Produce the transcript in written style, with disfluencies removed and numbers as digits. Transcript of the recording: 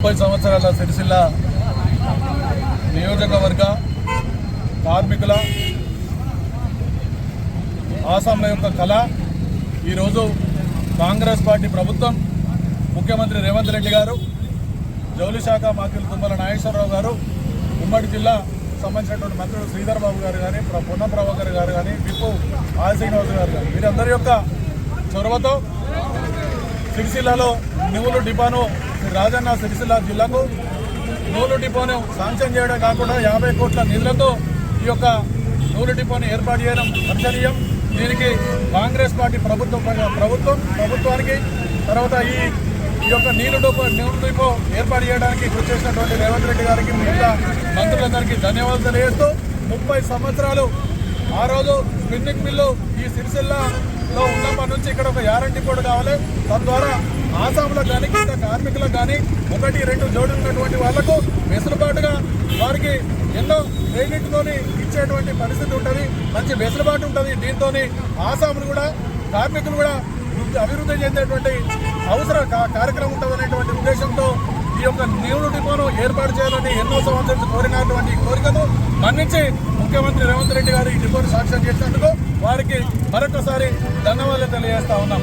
30 సంవత్సరాల సిరిసిల్ల నియోజకవర్గ కార్మికుల ఆసాంల యొక్క కళ ఈరోజు కాంగ్రెస్ పార్టీ ప్రభుత్వం ముఖ్యమంత్రి రేవంత్ రెడ్డి గారు, జౌలి శాఖ మంత్రులు తుమ్మల నాగేశ్వరరావు గారు, ఉమ్మడి జిల్లా సంబంధించినటువంటి మంత్రులు శ్రీధర్ బాబు గారు కానీ, పొన్నం ప్రభాకర్ గారు కానీ, విప్పు ఆది శ్రీనివాస్ గారు కానీ వీరందరి యొక్క చొరవతో సిరిసిల్లలో నువ్వుల డిపోను రాజన్న సిరిసిల్ల జిల్లాకు నూలు డిపోను శాంక్షన్ చేయడం కాకుండా 50 కోట్ల నిధులతో ఈ యొక్క నూలు డిపోను ఏర్పాటు చేయడం హర్షణీయం. దీనికి కాంగ్రెస్ పార్టీ ప్రభుత్వానికి తర్వాత ఈ యొక్క నూలు డిపో ఏర్పాటు చేయడానికి కృషి చేసినటువంటి రేవంత్ రెడ్డి గారికి, మిగతా మంత్రులందరికీ ధన్యవాదాలు తెలియజేస్తూ 30 సంవత్సరాలు ఆ రోజు స్పిన్నింగ్ మిల్లు ఈ సిరిసిల్లలో ఉన్నప్పటి నుంచి ఇక్కడ ఒక యారంటీ కూడా కావాలి. తద్వారా ఆసాంలకు కానీ, కింద కార్మికులకు కానీ 1-2 జోడి ఉన్నటువంటి వాళ్లకు వెసులుబాటుగా వారికి ఎన్నో క్రెడిట్తో ఇచ్చేటువంటి పరిస్థితి ఉంటుంది, మంచి వెసులుబాటు ఉంటుంది. దీంతో ఆసాములు కూడా, కార్మికులు కూడా అభివృద్ధి చెందేటువంటి కార్యక్రమం ఉంటుందనేటువంటి ఉద్దేశంతో ఈ యొక్క నూలు డిపోను ఏర్పాటు చేయాలని ఎన్నో సంవత్సరాలు కోరినటువంటి కోరికను మన్నించి ముఖ్యమంత్రి రేవంత్ రెడ్డి గారు ఈ డిపోను సాక్ష్యం చేసినందుకు వారికి మరొకసారి ధన్యవాదాలు తెలియజేస్తా ఉన్నాం.